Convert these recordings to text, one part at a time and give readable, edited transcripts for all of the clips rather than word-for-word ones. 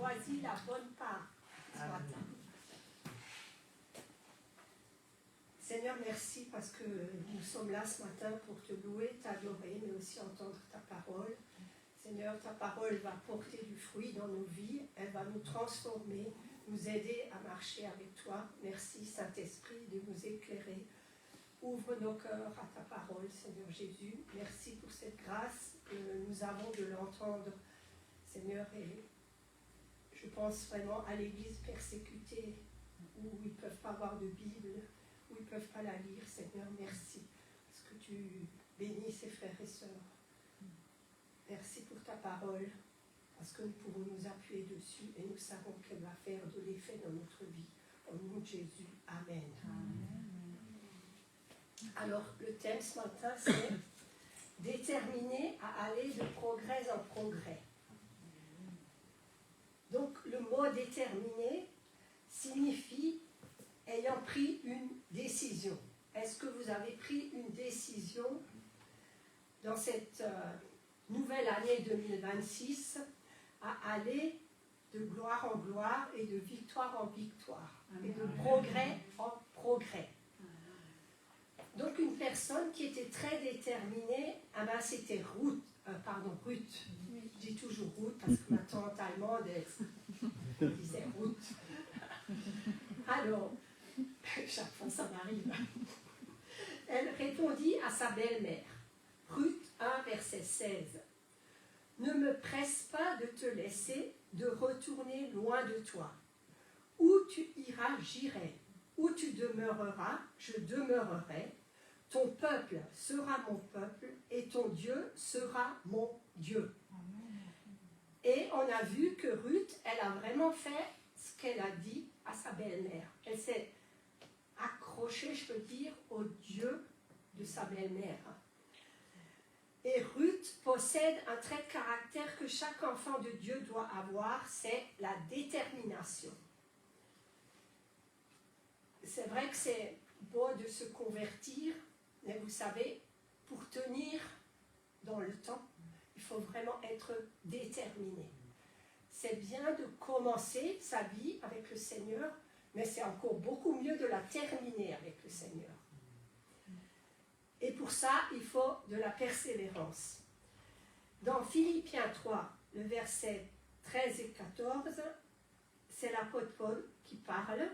choisi la bonne part ce matin. Seigneur, merci parce que nous sommes là ce matin pour te louer, t'adorer, mais aussi entendre ta parole. Seigneur, ta parole va porter du fruit dans nos vies, elle va nous transformer, nous aider à marcher avec toi. Merci Saint-Esprit de nous éclairer. Ouvre nos cœurs à ta parole, Seigneur Jésus. Merci pour cette grâce que nous avons de l'entendre, Seigneur. Et je pense vraiment à l'Église persécutée, où ils ne peuvent pas avoir de Bible, où ils ne peuvent pas la lire. Seigneur, merci, parce que tu bénis ces frères et sœurs. Merci pour ta parole, parce que nous pouvons nous appuyer dessus et nous savons qu'elle va faire de l'effet dans notre vie. Au nom de Jésus, Amen. Amen. Alors, le thème ce matin, c'est « Déterminé à aller de progrès en progrès ». Donc, le mot « déterminé » signifie « ayant pris une décision ». Est-ce que vous avez pris une décision dans cette nouvelle année 2026 à aller de gloire en gloire et de victoire en victoire et de progrès en progrès? Donc une personne qui était très déterminée, c'était Ruth. Je dis toujours Ruth parce que ma tante allemande, elle disait Ruth. Alors, chaque fois ça m'arrive. Elle répondit à sa belle-mère. Ruth 1, verset 16. Ne me presse pas de te laisser, de retourner loin de toi. Où tu iras, j'irai. Où tu demeureras, je demeurerai. Ton peuple sera mon peuple et ton Dieu sera mon Dieu. Et on a vu que Ruth, elle a vraiment fait ce qu'elle a dit à sa belle-mère. Elle s'est accrochée, je peux dire, au Dieu de sa belle-mère. Et Ruth possède un trait de caractère que chaque enfant de Dieu doit avoir, c'est la détermination. C'est vrai que c'est beau de se convertir, mais vous savez, pour tenir dans le temps, il faut vraiment être déterminé. C'est bien de commencer sa vie avec le Seigneur, mais c'est encore beaucoup mieux de la terminer avec le Seigneur. Et pour ça, il faut de la persévérance. Dans Philippiens 3, le verset 13 et 14, c'est l'apôtre Paul qui parle.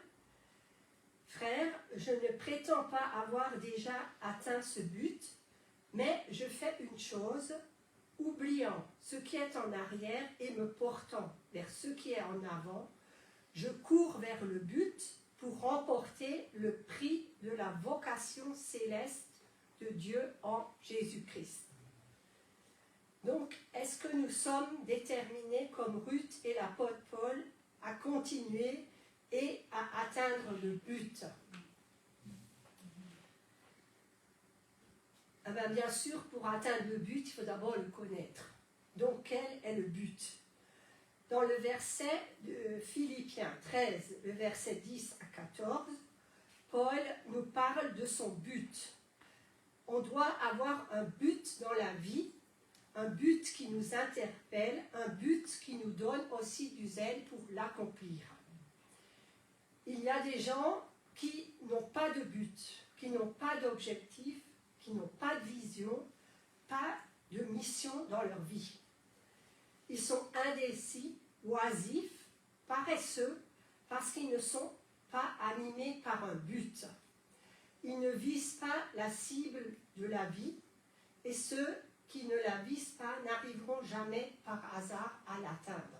« Frères, je ne prétends pas avoir déjà atteint ce but, mais je fais une chose, oubliant ce qui est en arrière et me portant vers ce qui est en avant, je cours vers le but pour remporter le prix de la vocation céleste de Dieu en Jésus-Christ. » Donc, est-ce que nous sommes déterminés comme Ruth et l'apôtre Paul à continuer et à atteindre le but? Bien sûr, pour atteindre le but, il faut d'abord le connaître. Donc, quel est le but? Dans le verset de Philippiens 13, le verset 10 à 14, Paul nous parle de son but. On doit avoir un but dans la vie, un but qui nous interpelle, un but qui nous donne aussi du zèle pour l'accomplir. Il y a des gens qui n'ont pas de but, qui n'ont pas d'objectif, qui n'ont pas de vision, pas de mission dans leur vie. Ils sont indécis, oisifs, paresseux, parce qu'ils ne sont pas animés par un but. Ils ne visent pas la cible de la vie, et ceux qui ne la visent pas n'arriveront jamais par hasard à l'atteindre.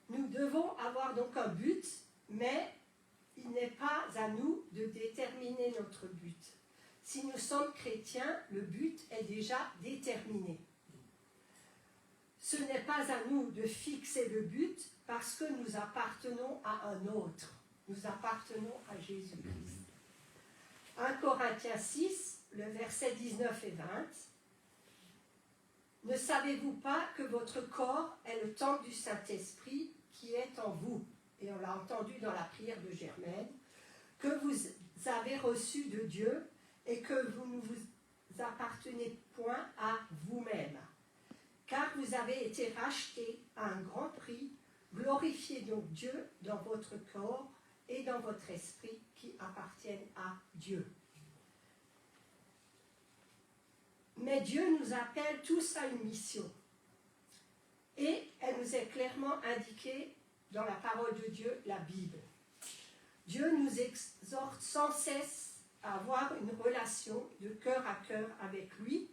Nous devons avoir donc un but, mais il n'est pas à nous de déterminer notre but. Si nous sommes chrétiens, le but est déjà déterminé. Ce n'est pas à nous de fixer le but parce que nous appartenons à un autre. Nous appartenons à Jésus-Christ. 1 Corinthiens 6, le verset 19 et 20. Ne savez-vous pas que votre corps est le temple du Saint-Esprit qui est en vous? Et on l'a entendu dans la prière de Germaine, que vous avez reçu de Dieu et que vous ne vous appartenez point à vous-même. Car vous avez été rachetés à un grand prix, Glorifiez donc Dieu dans votre corps et dans votre esprit qui appartiennent à Dieu. Mais Dieu nous appelle tous à une mission. Et elle nous est clairement indiquée dans la parole de Dieu, la Bible. Dieu nous exhorte sans cesse à avoir une relation de cœur à cœur avec lui,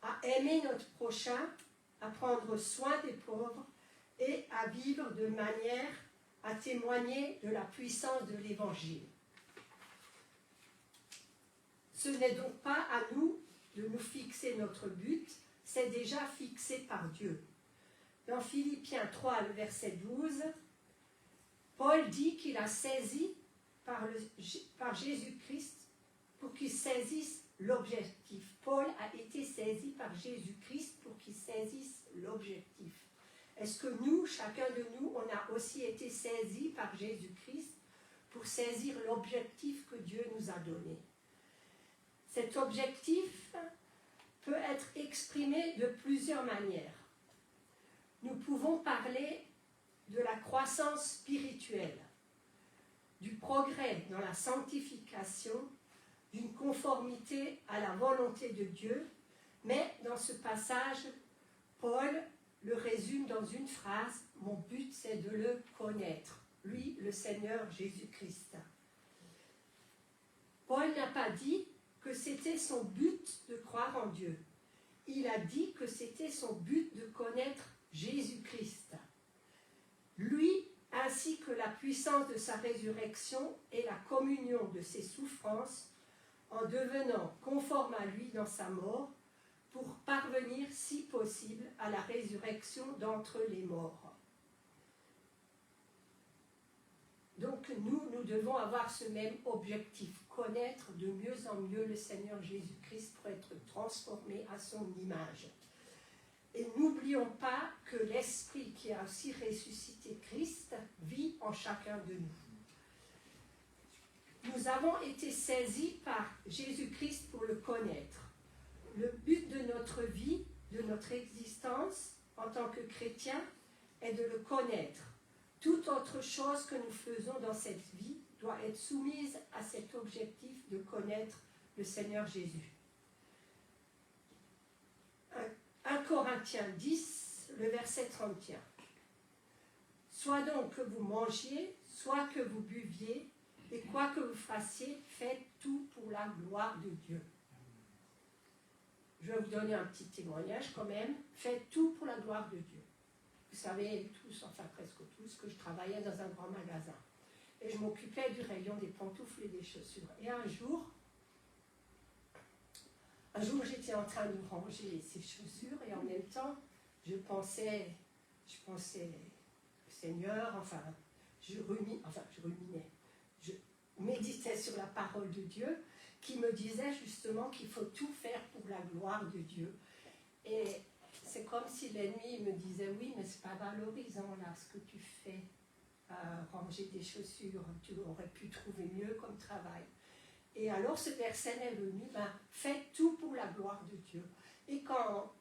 à aimer notre prochain, à prendre soin des pauvres et à vivre de manière à témoigner de la puissance de l'Évangile. Ce n'est donc pas à nous de nous fixer notre but, c'est déjà fixé par Dieu. Dans Philippiens 3, le verset 12, Paul dit qu'il a saisi par Jésus-Christ pour qu'il saisisse l'objectif. Paul a été saisi par Jésus-Christ pour qu'il saisisse l'objectif. Est-ce que nous, chacun de nous, on a aussi été saisi par Jésus-Christ pour saisir l'objectif que Dieu nous a donné? Cet objectif peut être exprimé de plusieurs manières. Nous pouvons parler de la croissance spirituelle, du progrès dans la sanctification, d'une conformité à la volonté de Dieu, mais dans ce passage, Paul le résume dans une phrase, « Mon but, c'est de le connaître, lui, le Seigneur Jésus-Christ. » Paul n'a pas dit que c'était son but de croire en Dieu. Il a dit que c'était son but de connaître Jésus-Christ. Lui, ainsi que la puissance de sa résurrection et la communion de ses souffrances, en devenant conforme à lui dans sa mort, pour parvenir, si possible, à la résurrection d'entre les morts. Donc nous devons avoir ce même objectif, connaître de mieux en mieux le Seigneur Jésus-Christ pour être transformé à son image. Et n'oublions pas que l'Esprit qui a aussi ressuscité Christ vit en chacun de nous. Nous avons été saisis par Jésus-Christ pour le connaître. Le but de notre vie, de notre existence en tant que chrétien, est de le connaître. Toute autre chose que nous faisons dans cette vie doit être soumise à cet objectif de connaître le Seigneur Jésus. 1 Corinthiens 10, le verset 31. Soit donc que vous mangiez, soit que vous buviez, et quoi que vous fassiez, faites tout pour la gloire de Dieu. Je vais vous donner un petit témoignage quand même. Faites tout pour la gloire de Dieu. Vous savez tous, enfin presque tous, que je travaillais dans un grand magasin. Et je m'occupais du rayon des pantoufles et des chaussures. Et un jour j'étais en train de ranger ces chaussures et en même temps, je pensais au Seigneur, je méditais sur la parole de Dieu qui me disait justement qu'il faut tout faire pour la gloire de Dieu. Et c'est comme si l'ennemi me disait, oui, mais c'est pas valorisant là ce que tu fais, ranger des chaussures, tu aurais pu trouver mieux comme travail. Et alors ce verset est venu, faites tout pour la gloire de Dieu. Et quand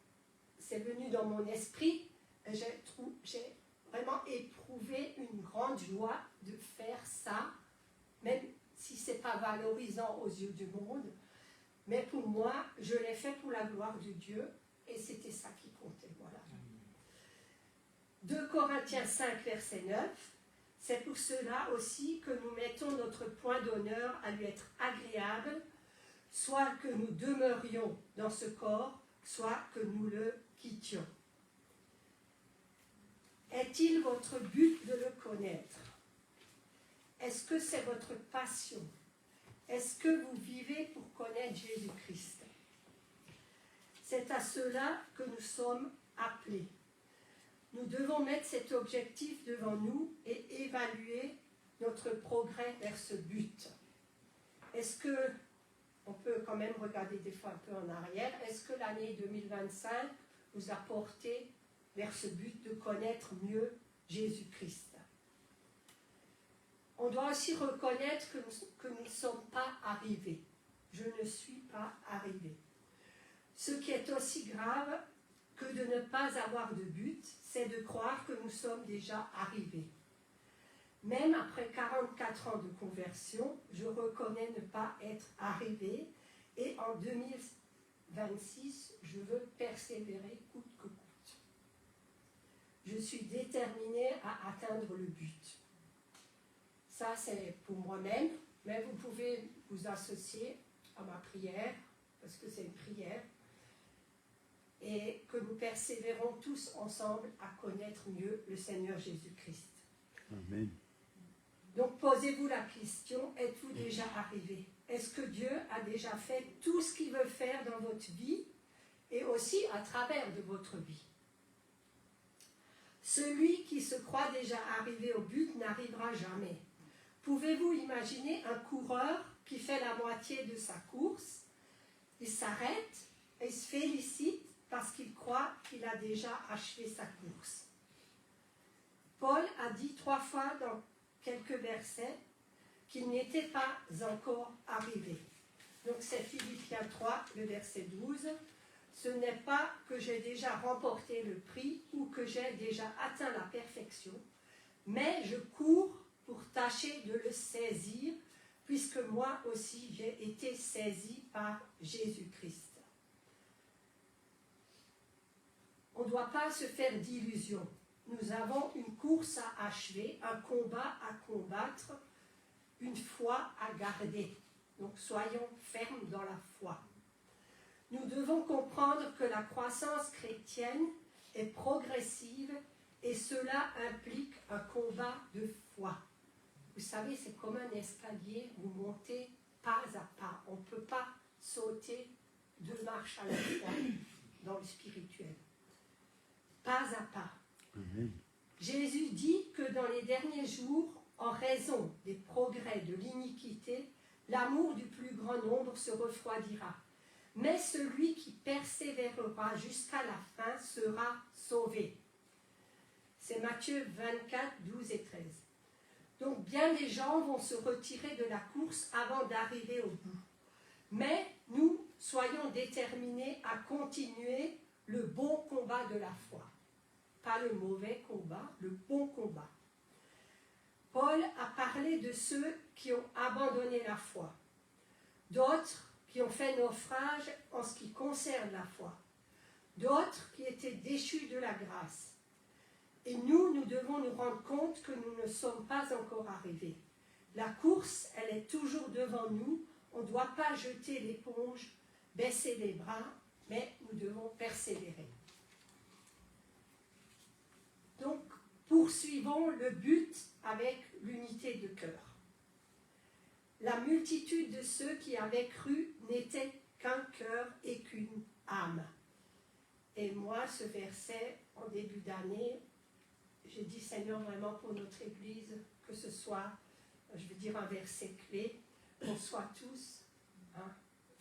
c'est venu dans mon esprit, j'ai vraiment éprouvé une grande joie de faire ça, même si ce n'est pas valorisant aux yeux du monde. Mais pour moi, je l'ai fait pour la gloire de Dieu, et c'était ça qui comptait. Voilà. 2 Corinthiens 5, verset 9. C'est pour cela aussi que nous mettons notre point d'honneur à lui être agréable, soit que nous demeurions dans ce corps, soit que nous le quittions. Est-il votre but de le connaître? Est-ce que c'est votre passion? Est-ce que vous vivez pour connaître Jésus-Christ? C'est à cela que nous sommes appelés. Nous devons mettre cet objectif devant nous et évaluer notre progrès vers ce but. Est-ce que, on peut quand même regarder des fois un peu en arrière, est-ce que l'année 2025 vous a porté vers ce but de connaître mieux Jésus-Christ? On doit aussi reconnaître que nous ne sommes pas arrivés. Je ne suis pas arrivé. Ce qui est aussi grave que de ne pas avoir de but, c'est de croire que nous sommes déjà arrivés. Même après 44 ans de conversion, je reconnais ne pas être arrivé et en 2026, je veux persévérer coûte que coûte. Je suis déterminée à atteindre le but. Ça, c'est pour moi-même, mais vous pouvez vous associer à ma prière, parce que c'est une prière, et que nous persévérons tous ensemble à connaître mieux le Seigneur Jésus-Christ. Amen. Donc posez-vous la question, êtes-vous déjà arrivé? Est-ce que Dieu a déjà fait tout ce qu'il veut faire dans votre vie et aussi à travers de votre vie? Celui qui se croit déjà arrivé au but n'arrivera jamais. Pouvez-vous imaginer un coureur qui fait la moitié de sa course? Il s'arrête et se félicite parce qu'il croit qu'il a déjà achevé sa course. Paul a dit 3 fois dans quelques versets qu'il n'était pas encore arrivé. Donc c'est Philippiens 3, le verset 12. Ce n'est pas que j'ai déjà remporté le prix ou que j'ai déjà atteint la perfection, mais je cours pour tâcher de le saisir, puisque moi aussi j'ai été saisi par Jésus-Christ. On ne doit pas se faire d'illusions. Nous avons une course à achever, un combat à combattre, une foi à garder. Donc soyons fermes dans la foi. Nous devons comprendre que la croissance chrétienne est progressive et cela implique un combat de foi. Vous savez, c'est comme un escalier, vous montez pas à pas. On ne peut pas sauter 2 marches à la fois dans le spirituel. Pas à pas. Amen. Jésus dit que dans les derniers jours, en raison des progrès de l'iniquité, l'amour du plus grand nombre se refroidira. Mais celui qui persévérera jusqu'à la fin sera sauvé. C'est Matthieu 24, 12 et 13. Donc bien des gens vont se retirer de la course avant d'arriver au bout. Mais nous soyons déterminés à continuer le bon combat de la foi. Pas le mauvais combat, le bon combat. Paul a parlé de ceux qui ont abandonné la foi, d'autres qui ont fait naufrage en ce qui concerne la foi, d'autres qui étaient déchus de la grâce. Et nous devons nous rendre compte que nous ne sommes pas encore arrivés. La course, elle est toujours devant nous. On ne doit pas jeter l'éponge, baisser les bras, mais nous devons persévérer. Donc, poursuivons le but avec l'unité de cœur. La multitude de ceux qui avaient cru n'était qu'un cœur et qu'une âme. Et moi, ce verset, en début d'année, j'ai dit, Seigneur, vraiment pour notre Église, que ce soit, je veux dire, un verset clé, qu'on soit tous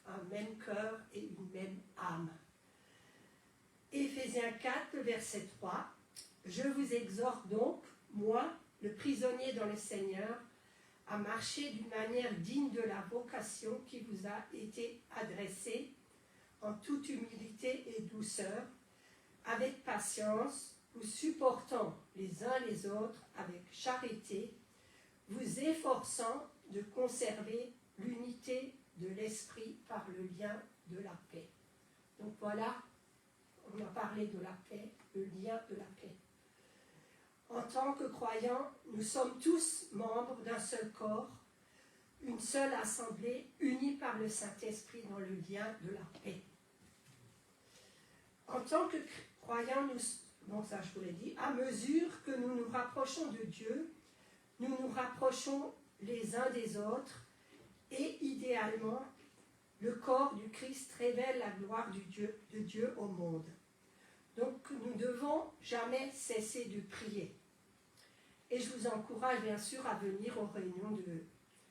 un même cœur et une même âme. Éphésiens 4, le verset 3. Je vous exhorte donc, moi, le prisonnier dans le Seigneur, à marcher d'une manière digne de la vocation qui vous a été adressée, en toute humilité et douceur, avec patience, vous supportant les uns les autres avec charité, vous efforçant de conserver l'unité de l'esprit par le lien de la paix. Donc voilà, on a parlé de la paix, le lien de la paix. En tant que croyants, nous sommes tous membres d'un seul corps, une seule assemblée, unie par le Saint-Esprit dans le lien de la paix. En tant que croyants, ça je vous l'ai dit, à mesure que nous nous rapprochons de Dieu, nous nous rapprochons les uns des autres et idéalement, le corps du Christ révèle la gloire de Dieu au monde. Donc nous ne devons jamais cesser de prier. Et je vous encourage bien sûr à venir aux réunions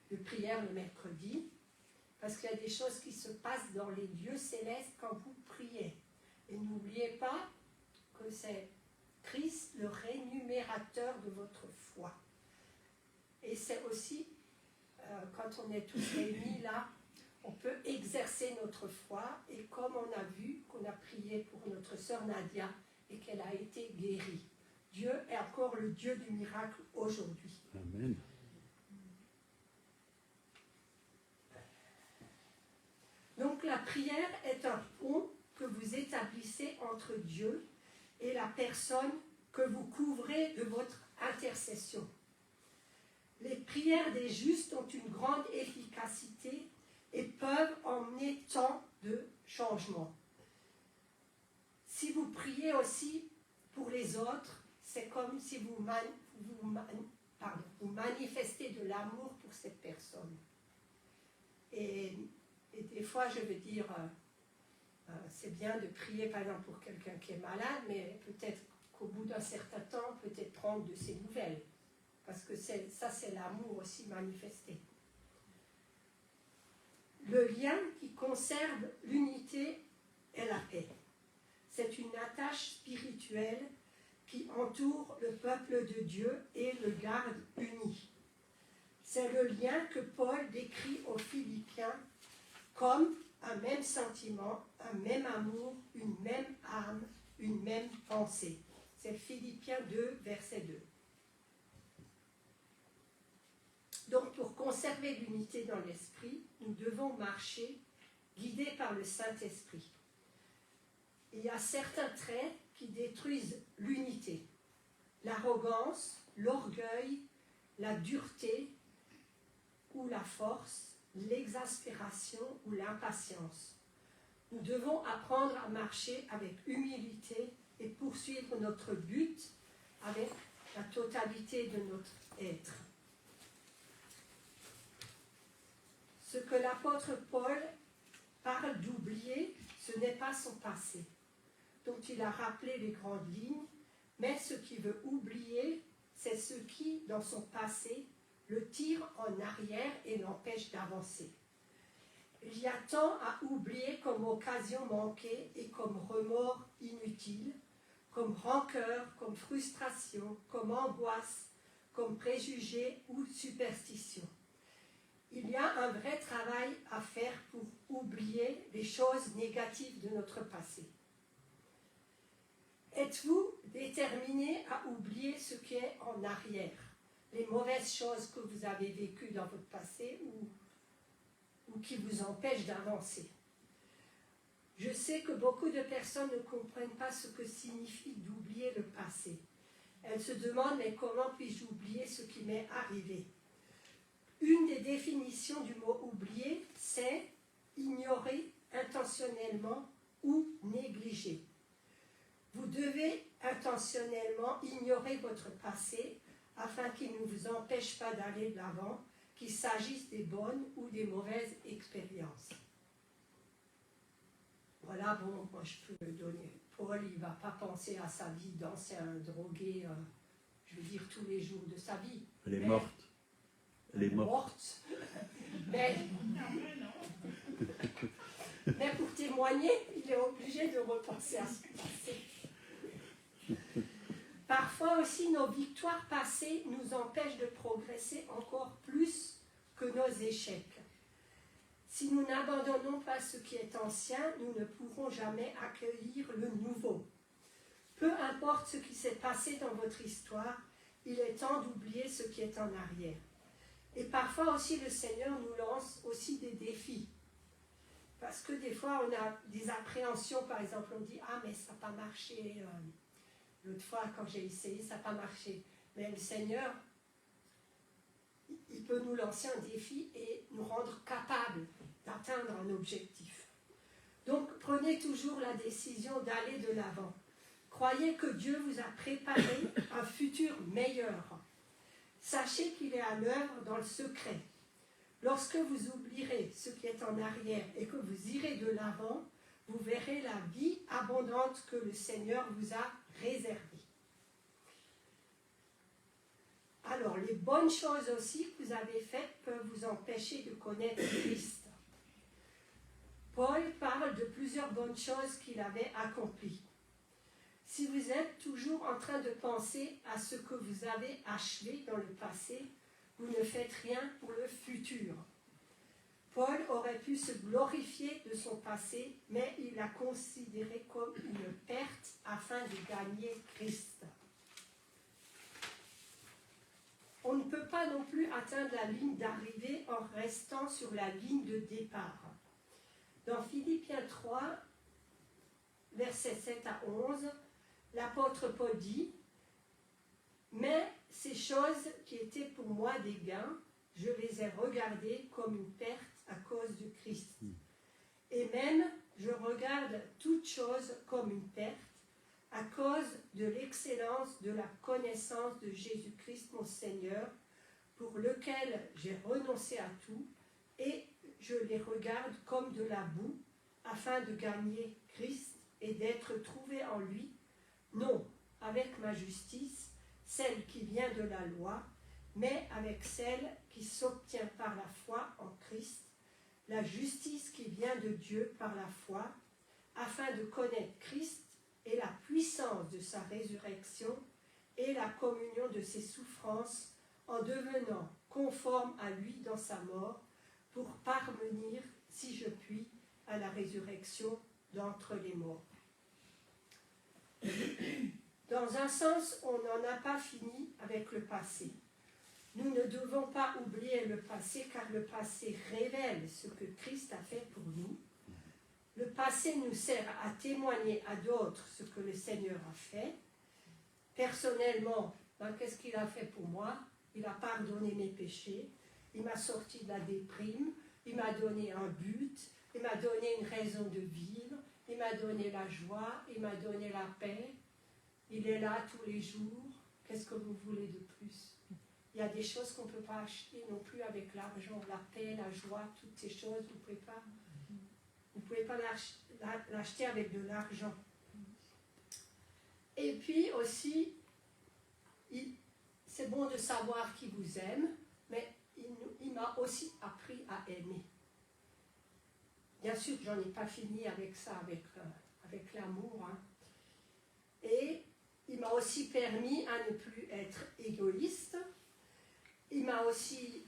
de prière le mercredi, parce qu'il y a des choses qui se passent dans les lieux célestes quand vous priez. Et n'oubliez pas que c'est Christ le rémunérateur de votre foi. Et c'est aussi, quand on est tous réunis là, on peut exercer notre foi, et comme on a vu qu'on a prié pour notre sœur Nadia et qu'elle a été guérie. Dieu est encore le Dieu du miracle aujourd'hui. Amen. Donc la prière est un pont que vous établissez entre Dieu et la personne que vous couvrez de votre intercession. Les prières des justes ont une grande efficacité et peuvent emmener tant de changements. Si vous priez aussi pour les autres, c'est comme si vous manifestez de l'amour pour cette personne. Et des fois, je veux dire, c'est bien de prier par exemple pour quelqu'un qui est malade, mais peut-être qu'au bout d'un certain temps, peut-être prendre de ses nouvelles. Parce que ça, c'est l'amour aussi manifesté. Le lien qui conserve l'unité est la paix. C'est une attache spirituelle qui entoure le peuple de Dieu et le garde uni. C'est le lien que Paul décrit aux Philippiens comme un même sentiment, un même amour, une même âme, une même pensée. C'est Philippiens 2, verset 2. Donc, pour conserver l'unité dans l'esprit, nous devons marcher guidés par le Saint-Esprit. Il y a certains traits qui détruisent l'unité. L'arrogance, l'orgueil, la dureté ou la force, l'exaspération ou l'impatience. Nous devons apprendre à marcher avec humilité et poursuivre notre but avec la totalité de notre être. Ce que l'apôtre Paul parle d'oublier, ce n'est pas son passé, dont il a rappelé les grandes lignes, mais ce qu'il veut oublier, c'est ce qui, dans son passé, le tire en arrière et l'empêche d'avancer. Il y a tant à oublier comme occasion manquée et comme remords inutiles, comme rancœur, comme frustration, comme angoisse, comme préjugés ou superstition. Il y a un vrai travail à faire pour oublier les choses négatives de notre passé. Êtes-vous déterminé à oublier ce qui est en arrière, les mauvaises choses que vous avez vécues dans votre passé ou qui vous empêchent d'avancer? Je sais que beaucoup de personnes ne comprennent pas ce que signifie d'oublier le passé. Elles se demandent, mais comment puis-je oublier ce qui m'est arrivé? Une des définitions du mot oublier, c'est ignorer intentionnellement ou négliger. Vous devez intentionnellement ignorer votre passé afin qu'il ne vous empêche pas d'aller de l'avant, qu'il s'agisse des bonnes ou des mauvaises expériences. Voilà, bon, moi je peux le donner. Paul, il ne va pas penser à sa vie d'ancien drogué, je veux dire, tous les jours de sa vie. Elle est morte. Elle est morte. Mais pour témoigner, il est obligé de repenser à ce passé. Parfois aussi, nos victoires passées nous empêchent de progresser encore plus que nos échecs. Si nous n'abandonnons pas ce qui est ancien, nous ne pourrons jamais accueillir le nouveau. Peu importe ce qui s'est passé dans votre histoire, il est temps d'oublier ce qui est en arrière. Et parfois aussi, le Seigneur nous lance aussi des défis. Parce que des fois, on a des appréhensions. Par exemple, on dit « Ah, mais ça n'a pas marché. L'autre fois, quand j'ai essayé, ça n'a pas marché. » Mais le Seigneur, il peut nous lancer un défi et nous rendre capables d'atteindre un objectif. Donc, prenez toujours la décision d'aller de l'avant. Croyez que Dieu vous a préparé un futur meilleur. Sachez qu'il est à l'œuvre dans le secret. Lorsque vous oublierez ce qui est en arrière et que vous irez de l'avant, vous verrez la vie abondante que le Seigneur vous a réservée. Alors, les bonnes choses aussi que vous avez faites peuvent vous empêcher de connaître Christ. Paul parle de plusieurs bonnes choses qu'il avait accomplies. Si vous êtes toujours en train de penser à ce que vous avez achevé dans le passé, vous ne faites rien pour le futur. Paul aurait pu se glorifier de son passé, mais il l'a considéré comme une perte afin de gagner Christ. On ne peut pas non plus atteindre la ligne d'arrivée en restant sur la ligne de départ. Dans Philippiens 3, versets 7 à 11, l'apôtre Paul dit « Mais ces choses qui étaient pour moi des gains, je les ai regardées comme une perte à cause de Christ. Et même, je regarde toutes choses comme une perte à cause de l'excellence de la connaissance de Jésus-Christ mon Seigneur, pour lequel j'ai renoncé à tout, et je les regarde comme de la boue, afin de gagner Christ et d'être trouvé en lui, non avec ma justice, celle qui vient de la loi, mais avec celle qui s'obtient par la foi en Christ, la justice qui vient de Dieu par la foi, afin de connaître Christ et la puissance de sa résurrection et la communion de ses souffrances, en devenant conforme à lui dans sa mort, pour parvenir, si je puis, à la résurrection d'entre les morts. Dans un sens, on n'en a pas fini avec le passé. Nous ne devons pas oublier le passé, car le passé révèle ce que Christ a fait pour nous. Le passé nous sert à témoigner à d'autres ce que le Seigneur a fait. Personnellement, qu'est-ce qu'il a fait pour moi? Il a pardonné mes péchés, il m'a sorti de la déprime, il m'a donné un but, il m'a donné une raison de vivre, il m'a donné la joie, il m'a donné la paix. Il est là tous les jours. Qu'est-ce que vous voulez de plus? Il y a des choses qu'on ne peut pas acheter non plus avec l'argent, la paix, la joie, toutes ces choses, vous ne pouvez pas l'acheter avec de l'argent. Et puis aussi, c'est bon de savoir qui vous aime, mais il m'a aussi appris à aimer. Bien sûr, j'en ai pas fini avec ça, avec l'amour. Hein. Et il m'a aussi permis à ne plus être égoïste. Il m'a aussi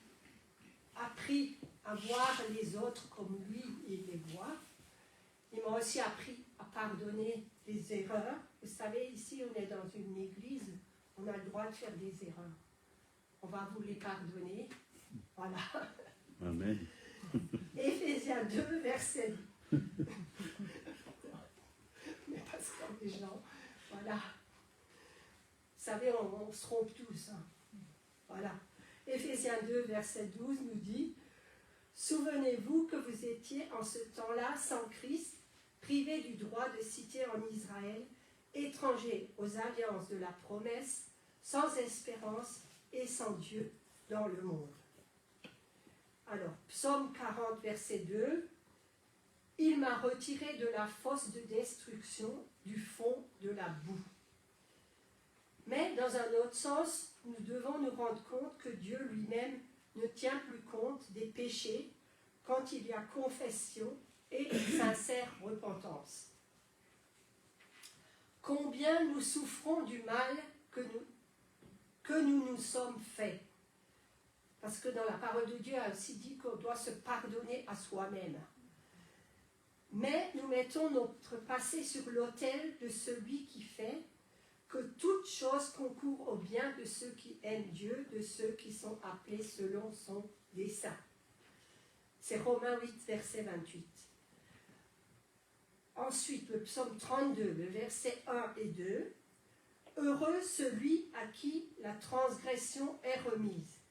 appris à voir les autres comme lui, il les voit. Il m'a aussi appris à pardonner les erreurs. Vous savez, ici, on est dans une église, on a le droit de faire des erreurs. On va vous les pardonner. Voilà. Amen. Éphésiens 2, verset 2. Mais parce que les gens, voilà. Vous savez, on se trompe tous. Hein. Voilà. Éphésiens 2, verset 12 nous dit « Souvenez-vous que vous étiez en ce temps-là sans Christ, privés du droit de cité en Israël, étrangers aux alliances de la promesse, sans espérance et sans Dieu dans le monde. » Alors, Psaume 40, verset 2, « Il m'a retiré de la fosse de destruction, du fond de la boue. » Mais dans un autre sens, nous devons nous rendre compte que Dieu lui-même ne tient plus compte des péchés quand il y a confession et sincère repentance. Combien nous souffrons du mal que nous nous sommes faits. Parce que dans la parole de Dieu, elle aussi dit qu'on doit se pardonner à soi-même. Mais nous mettons notre passé sur l'autel de celui qui fait que toute chose concourt au bien de ceux qui aiment Dieu, de ceux qui sont appelés selon son dessein. C'est Romains 8, verset 28. Ensuite, le psaume 32, le verset 1 et 2. « Heureux celui à qui la transgression est remise,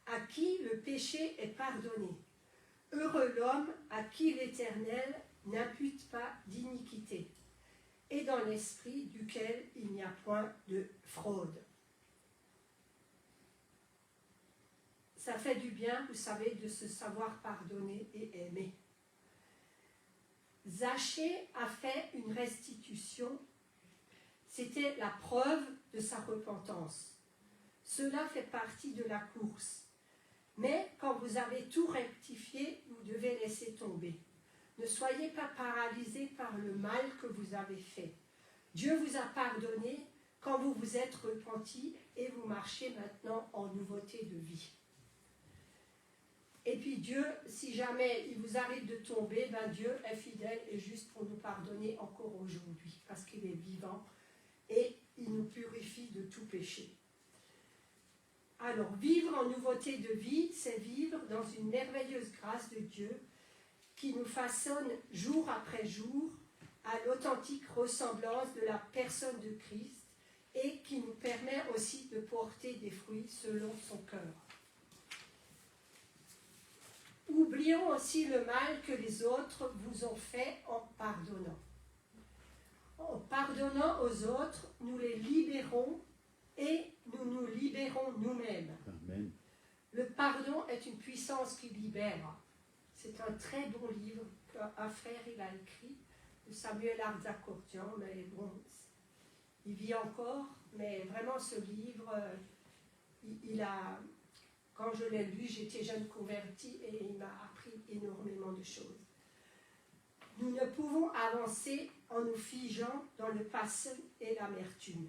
à qui le péché est pardonné. Heureux l'homme à qui l'Éternel n'impute pas d'iniquité, et dans l'esprit duquel il n'y a point de fraude. » Ça fait du bien, vous savez, de se savoir pardonner et aimer. Zachée a fait une restitution. C'était la preuve de sa repentance. Cela fait partie de la course. Mais quand vous avez tout rectifié, vous devez laisser tomber. Ne soyez pas paralysés par le mal que vous avez fait. Dieu vous a pardonné quand vous vous êtes repentis et vous marchez maintenant en nouveauté de vie. Et puis Dieu, si jamais il vous arrive de tomber, ben Dieu est fidèle et juste pour nous pardonner encore aujourd'hui, parce qu'il est vivant et il nous purifie de tout péché. Alors, vivre en nouveauté de vie, c'est vivre dans une merveilleuse grâce de Dieu qui nous façonne jour après jour à l'authentique ressemblance de la personne de Christ et qui nous permet aussi de porter des fruits selon son cœur. Oublions aussi le mal que les autres vous ont fait en pardonnant. En pardonnant aux autres, nous les libérons et nous nous libérons nous-mêmes. Amen. Le pardon est une puissance qui libère. C'est un très bon livre qu'un frère il a écrit, Samuel Arzacourtian, mais bon, il vit encore, mais vraiment ce livre, quand je l'ai lu, j'étais jeune convertie et il m'a appris énormément de choses. Nous ne pouvons avancer en nous figeant dans le passé et l'amertume.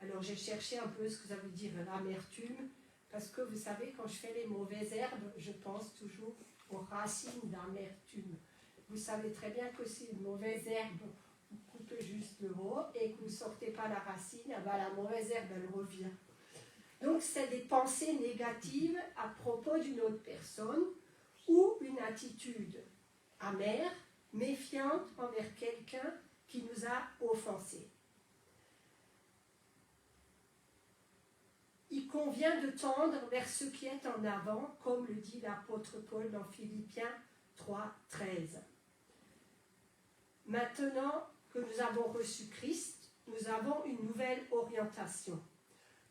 Alors j'ai cherché un peu ce que ça veut dire l'amertume, parce que vous savez, quand je fais les mauvaises herbes, je pense toujours aux racines d'amertume. Vous savez très bien que si une mauvaise herbe, vous coupez juste le haut et que vous ne sortez pas la racine, eh ben la mauvaise herbe, elle revient. Donc c'est des pensées négatives à propos d'une autre personne ou une attitude amère, méfiante envers quelqu'un qui nous a offensés. Il convient de tendre vers ce qui est en avant, comme le dit l'apôtre Paul dans Philippiens 3, 13. Maintenant que nous avons reçu Christ, nous avons une nouvelle orientation.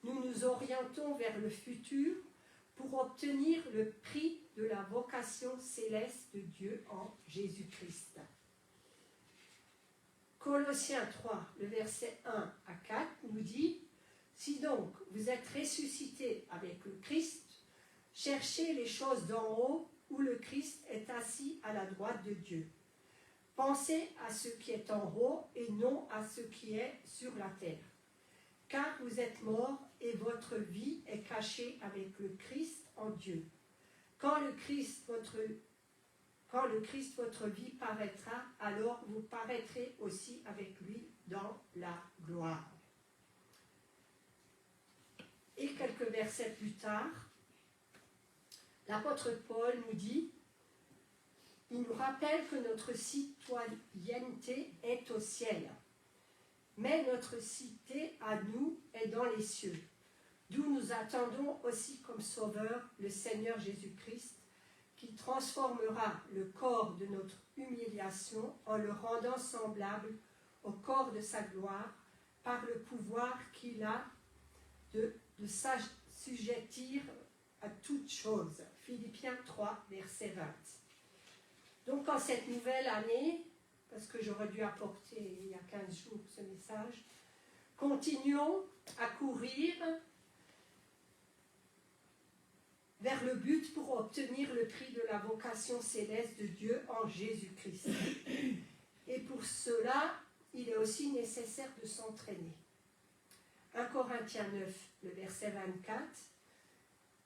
Nous nous orientons vers le futur pour obtenir le prix de la vocation céleste de Dieu en Jésus-Christ. Colossiens 3, le verset 1 à 4 nous dit « Si donc vous êtes ressuscités avec le Christ, cherchez les choses d'en haut où le Christ est assis à la droite de Dieu. Pensez à ce qui est en haut et non à ce qui est sur la terre. Car vous êtes morts et votre vie est cachée avec le Christ en Dieu. Quand le Christ, votre vie paraîtra, alors vous paraîtrez aussi avec lui dans la gloire. » Et quelques versets plus tard, l'apôtre Paul nous dit, il nous rappelle que notre citoyenneté est au ciel, mais notre cité à nous est dans les cieux, d'où nous attendons aussi comme sauveur le Seigneur Jésus-Christ, qui transformera le corps de notre humiliation en le rendant semblable au corps de sa gloire par le pouvoir qu'il a de s'assujettir à toutes choses. Philippiens 3, verset 20. Donc en cette nouvelle année, parce que j'aurais dû apporter il y a 15 jours ce message, continuons à courir vers le but pour obtenir le prix de la vocation céleste de Dieu en Jésus-Christ. Et pour cela, il est aussi nécessaire de s'entraîner. 1 Corinthiens 9, le verset 24.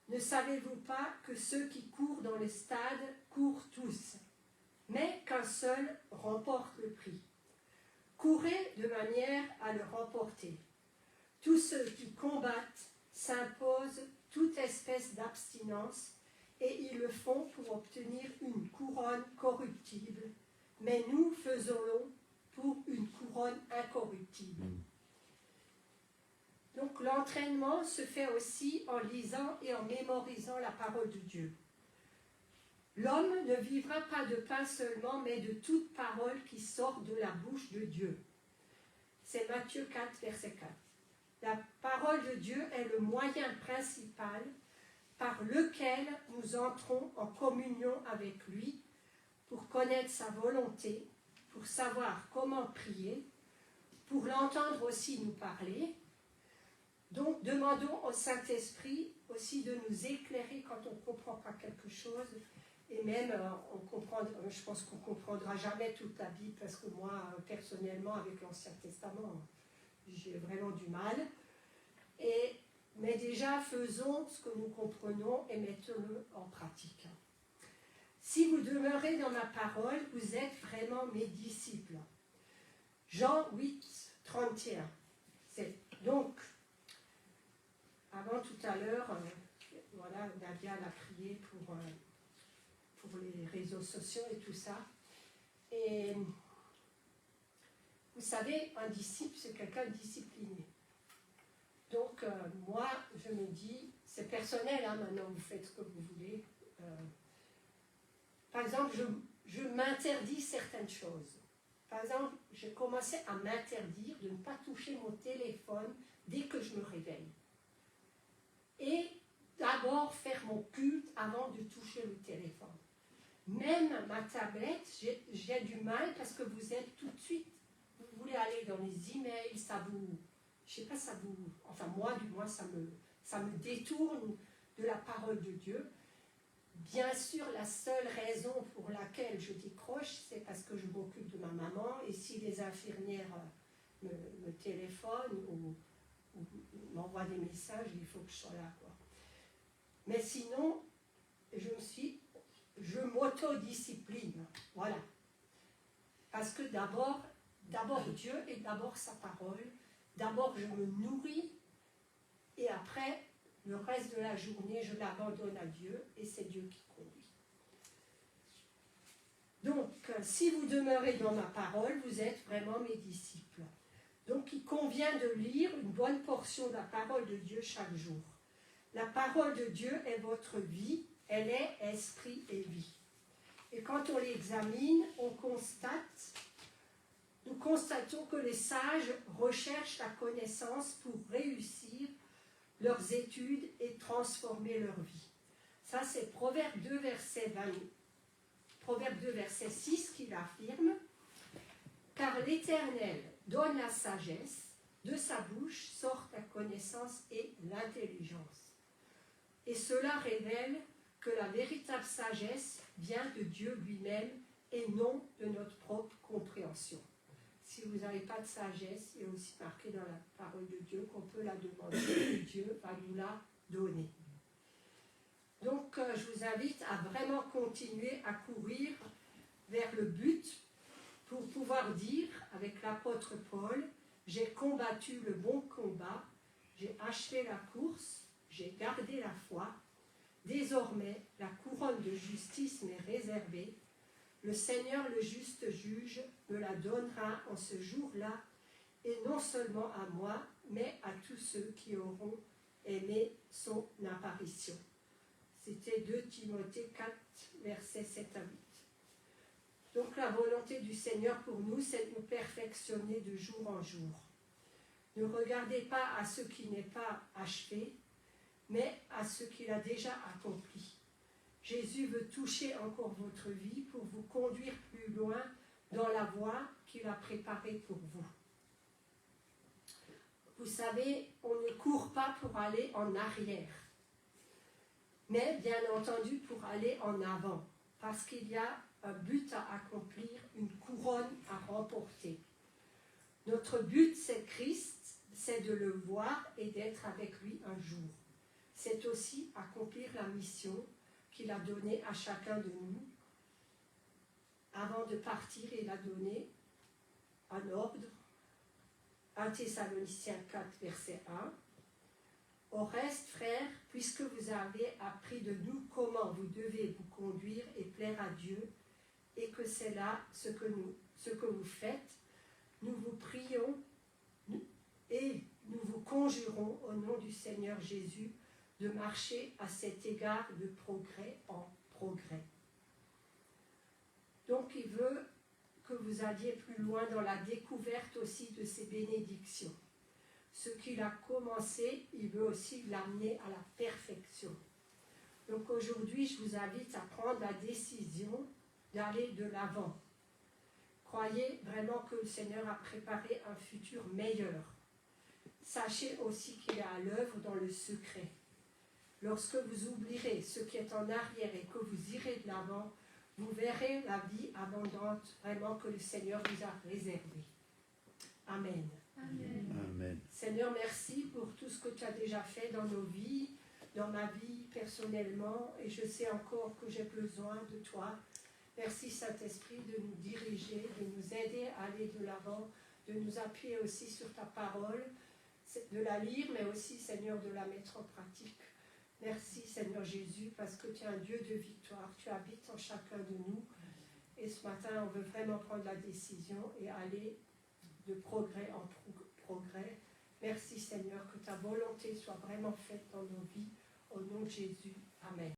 Ne savez-vous pas que ceux qui courent dans le stade courent tous, mais qu'un seul remporte le prix? Courez de manière à le remporter. Tous ceux qui combattent s'imposent toute espèce d'abstinence et ils le font pour obtenir une couronne corruptible, mais nous faisons-le pour une couronne incorruptible. Donc l'entraînement se fait aussi en lisant et en mémorisant la parole de Dieu. L'homme ne vivra pas de pain seulement, mais de toute parole qui sort de la bouche de Dieu. C'est Matthieu 4, verset 4. La parole de Dieu est le moyen principal par lequel nous entrons en communion avec lui pour connaître sa volonté, pour savoir comment prier, pour l'entendre aussi nous parler. Donc, demandons au Saint-Esprit aussi de nous éclairer quand on ne comprend pas quelque chose. Et même, je pense qu'on ne comprendra jamais toute la Bible, parce que moi, personnellement, avec l'Ancien Testament, j'ai vraiment du mal. Mais déjà, faisons ce que nous comprenons et mettons-le en pratique. Si vous demeurez dans ma parole, vous êtes vraiment mes disciples. Jean 8, 31. Donc, avant tout à l'heure, voilà, Nadia l'a prié pour les réseaux sociaux et tout ça. Et vous savez, un disciple, c'est quelqu'un de discipliné. Donc, moi, je me dis, c'est personnel, hein, maintenant, vous faites ce que vous voulez. Par exemple, je m'interdis certaines choses. Par exemple, j'ai commencé à m'interdire de ne pas toucher mon téléphone dès que je me réveille. Et d'abord faire mon culte avant de toucher le téléphone. Même ma tablette, j'ai du mal parce que vous êtes tout de suite, vous voulez aller dans les emails, ça vous, je sais pas, ça vous, enfin moi du moins ça me détourne de la parole de Dieu. Bien sûr, la seule raison pour laquelle je décroche, c'est parce que je m'occupe de ma maman et si les infirmières me téléphonent ou m'envoient des messages, il faut que je sois là, quoi. Mais sinon, je m'autodiscipline, voilà. Parce que d'abord Dieu et d'abord sa parole, d'abord je me nourris et après, le reste de la journée, je l'abandonne à Dieu et c'est Dieu qui conduit. Donc, si vous demeurez dans ma parole, vous êtes vraiment mes disciples. Donc, il convient de lire une bonne portion de la parole de Dieu chaque jour. La parole de Dieu est votre vie, elle est esprit et vie. Et quand on l'examine, nous constatons que les sages recherchent la connaissance pour réussir leurs études et transformer leur vie. Ça, c'est Proverbe 2, verset 20. Proverbe 2, verset 6 qui l'affirme. Car l'Éternel donne la sagesse, de sa bouche sortent la connaissance et l'intelligence. Et cela révèle que la véritable sagesse vient de Dieu lui-même et non de notre propre compréhension. Si vous n'avez pas de sagesse, il est aussi marqué dans la parole de Dieu qu'on peut la demander et Dieu va nous la donner. Donc, je vous invite à vraiment continuer à courir vers le but pour pouvoir dire, avec l'apôtre Paul, j'ai combattu le bon combat, j'ai achevé la course, j'ai gardé la foi, désormais la couronne de justice m'est réservée. Le Seigneur, le juste juge, me la donnera en ce jour-là, et non seulement à moi, mais à tous ceux qui auront aimé son apparition. C'était 2 Timothée 4, versets 7 à 8. Donc la volonté du Seigneur pour nous, c'est de nous perfectionner de jour en jour. Ne regardez pas à ce qui n'est pas achevé, mais à ce qu'il a déjà accompli. Jésus veut toucher encore votre vie pour vous conduire plus loin dans la voie qu'il a préparée pour vous. Vous savez, on ne court pas pour aller en arrière, mais bien entendu pour aller en avant, parce qu'il y a un but à accomplir, une couronne à remporter. Notre but, c'est Christ, c'est de le voir et d'être avec lui un jour. C'est aussi accomplir la mission qu'il a donnée à chacun de nous. Avant de partir, il a donné un ordre. 1 Thessaloniciens 4, verset 1. Au reste, frères, puisque vous avez appris de nous comment vous devez vous conduire et plaire à Dieu, et que c'est là ce que vous faites, nous vous prions et nous vous conjurons au nom du Seigneur Jésus de marcher à cet égard de progrès en progrès. Donc il veut que vous alliez plus loin dans la découverte aussi de ces bénédictions. Ce qu'il a commencé, il veut aussi l'amener à la perfection. Donc aujourd'hui, je vous invite à prendre la décision d'aller de l'avant. Croyez vraiment que le Seigneur a préparé un futur meilleur. Sachez aussi qu'il est à l'œuvre dans le secret. Lorsque vous oublierez ce qui est en arrière et que vous irez de l'avant, vous verrez la vie abondante vraiment que le Seigneur vous a réservée. Amen. Amen. Seigneur, merci pour tout ce que tu as déjà fait dans nos vies, dans ma vie personnellement, et je sais encore que j'ai besoin de toi. Merci Saint-Esprit de nous diriger, de nous aider à aller de l'avant, de nous appuyer aussi sur ta parole, de la lire, mais aussi, Seigneur, de la mettre en pratique. Merci, Seigneur Jésus, parce que tu es un Dieu de victoire. Tu habites en chacun de nous. Et ce matin, on veut vraiment prendre la décision et aller de progrès en progrès. Merci, Seigneur, que ta volonté soit vraiment faite dans nos vies. Au nom de Jésus. Amen.